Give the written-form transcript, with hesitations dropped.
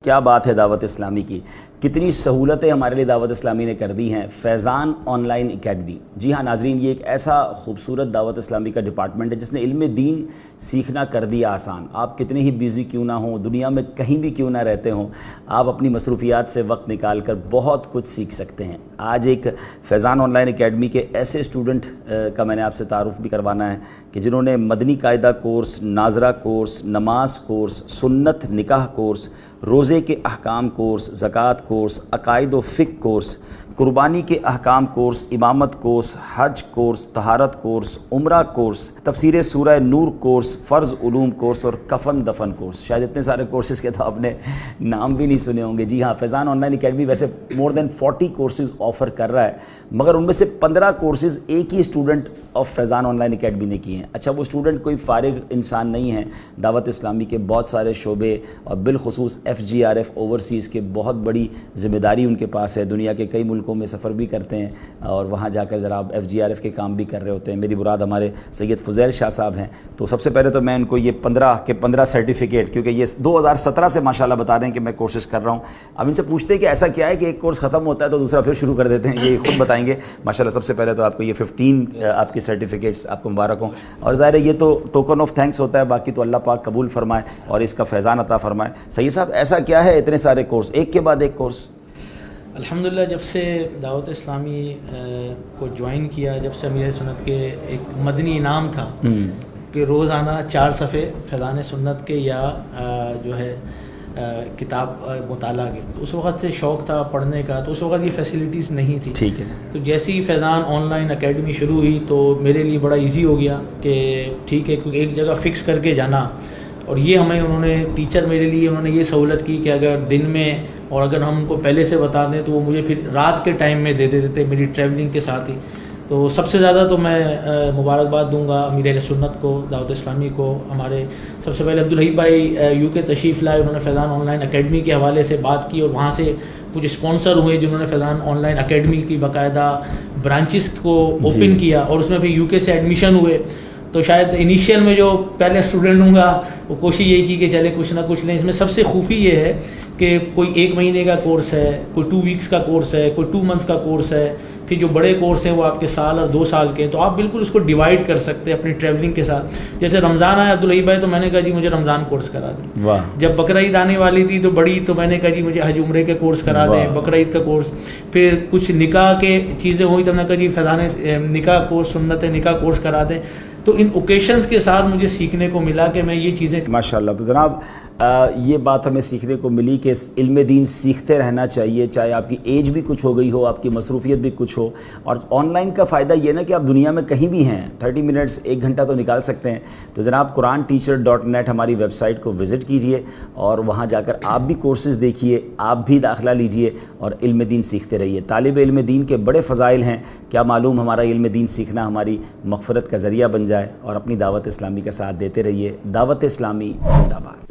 کیا بات ہے دعوت اسلامی کی، کتنی سہولتیں ہمارے لیے دعوت اسلامی نے کر دی ہیں۔ فیضان آن لائن اکیڈمی، جی ہاں ناظرین، یہ ایک ایسا خوبصورت دعوت اسلامی کا ڈپارٹمنٹ ہے جس نے علم دین سیکھنا کر دیا آسان۔ آپ کتنے ہی بیزی کیوں نہ ہوں، دنیا میں کہیں بھی کیوں نہ رہتے ہوں، آپ اپنی مصروفیات سے وقت نکال کر بہت کچھ سیکھ سکتے ہیں۔ آج ایک فیضان آن لائن اکیڈمی کے ایسے اسٹوڈنٹ کا میں نے آپ سے تعارف بھی کروانا ہے کہ جنہوں نے مدنی قاعدہ کورس، ناظرہ کورس، نماز کورس، سنت نکاح کورس، روزے کے احکام کورس، زکوٰۃ کورس، عقائد و فقہ کورس، قربانی کے احکام کورس، امامت کورس، حج کورس، طہارت کورس، عمرہ کورس، تفسیر سورہ نور کورس، فرض علوم کورس اور کفن دفن کورس۔ شاید اتنے سارے کورسز کے تو آپ نے نام بھی نہیں سنے ہوں گے۔ جی ہاں، فیضان آن لائن اکیڈمی ویسے مور دین 40 کورسز آفر کر رہا ہے، مگر ان میں سے 15 کورسز ایک ہی student of Faizan online academy نے کیے ہیں۔ اچھا، وہ اسٹوڈنٹ کوئی فارغ انسان نہیں ہے، دعوت اسلامی کے بہت سارے شعبے اور بالخصوص FGRF اوورسیز کے بہت بڑی ذمہ داری ان کے پاس ہے، دنیا کے کئی ملکوں میں سفر بھی کرتے ہیں اور وہاں جا کر ذرا FGRF کے کام بھی کر رہے ہوتے ہیں۔ میری مراد ہمارے سید فضیل شاہ صاحب ہیں۔ تو سب سے پہلے تو میں ان کو یہ 15 سرٹیفکیٹ، کیونکہ یہ 2017 سے ماشاءاللہ بتا رہے ہیں کہ میں کورسز کر رہا ہوں، اب ان سے پوچھتے ہیں کہ ایسا کیا ہے کہ ایک کورس ختم ہوتا ہے تو دوسرا پھر شروع کر دیتے ہیں، یہ خود بتائیں گے ماشاءاللہ۔ سب سے پہلے تو آپ کو یہ 15 آپ کی سرٹیفکیٹس آپ کو مبارک ہوں، اور ظاہر ہے یہ تو ٹوکن آف تھینکس ہوتا ہے، باقی تو اللہ پاک قبول فرمائے اور اس کا فیضان عطا فرمائے۔ سید صاحب، ایسا کیا ہے اتنے سارے کورس ایک کے بعد ایک کورس؟ الحمدللہ، جب سے دعوت اسلامی کو جوائن کیا، جب سے امیر سنت کے ایک مدنی انعام تھا کہ روزانہ 4 صفحے فیضان سنت کے یا جو ہے کتاب مطالعہ کے، تو اس وقت سے شوق تھا پڑھنے کا، تو اس وقت یہ فیسلٹیز نہیں تھی۔ ٹھیک ہے۔ تو جیسے ہی فیضان آن لائن اکیڈمی شروع ہوئی تو میرے لیے بڑا ایزی ہو گیا کہ ٹھیک ہے، کیونکہ ایک جگہ فکس کر کے جانا، اور یہ ہمیں انہوں نے ٹیچر میرے لیے انہوں نے یہ سہولت کی کہ اگر دن میں اور اگر ہم کو پہلے سے بتا دیں تو وہ مجھے پھر رات کے ٹائم میں دے دیتے تھے میری ٹریولنگ کے ساتھ ہی۔ تو سب سے زیادہ تو میں مبارکباد دوں گا امیر اہل سنت کو، دعوت اسلامی کو۔ ہمارے سب سے پہلے عبدالحی بھائی UK تشریف لائے، انہوں نے فیضان آن لائن اکیڈمی کے حوالے سے بات کی اور وہاں سے کچھ اسپانسر ہوئے جنہوں نے فیضان آن لائن اکیڈمی کی باقاعدہ برانچز کو اوپن کیا، اور اس میں پھر UK سے ایڈمیشن ہوئے۔ تو شاید انیشیل میں جو پہلے اسٹوڈنٹ ہوں گا وہ کوشش یہی کی کہ چلے کچھ نہ کچھ لیں۔ اس میں سب سے خوبی یہ ہے کہ کوئی 1 مہینے کا کورس ہے، کوئی 2 ویکس کا کورس ہے، کوئی 2 منتھس کا کورس ہے، پھر جو بڑے کورس ہیں وہ آپ کے سال اور 2 سال کے ہیں۔ تو آپ بالکل اس کو ڈیوائڈ کر سکتے ہیں اپنی ٹریولنگ کے ساتھ۔ جیسے رمضان آیا عبدالحی بھائی، تو میں نے کہا جی مجھے رمضان کورس کرا دیں۔ واہ۔ جب بقرعید آنے والی تھی تو بڑی، تو میں نے کہا جی مجھے حج عمرے کے کورس کرا دیں، بقرعید کا کورس۔ پھر کچھ نکاح کے چیزیں ہوئی تو میں نے کہا جی فیضان نکاح کورس، سنت نکاح کورس کرا دیں۔ تو ان اوکیشنز کے ساتھ مجھے سیکھنے کو ملا کہ میں یہ چیزیں ماشاءاللہ۔ تو جناب یہ بات ہمیں سیکھنے کو ملی کہ علم دین سیکھتے رہنا چاہیے، چاہے آپ کی ایج بھی کچھ ہو گئی ہو، آپ کی مصروفیت بھی کچھ ہو۔ اور آن لائن کا فائدہ یہ نا کہ آپ دنیا میں کہیں بھی ہیں، 30 منٹس 1 گھنٹہ تو نکال سکتے ہیں۔ تو جناب QuranTeacher.net ہماری ویب سائٹ کو وزٹ کیجئے اور وہاں جا کر آپ بھی کورسز دیکھیے، آپ بھی داخلہ لیجئے اور علم دین سیکھتے رہیے۔ طالب علم دین کے بڑے فضائل ہیں، کیا معلوم ہمارا علم دین سیکھنا ہماری مغفرت کا ذریعہ بن جائے، اور اپنی دعوت اسلامی کا ساتھ دیتے رہیے۔ دعوت اسلامی زندہ باد۔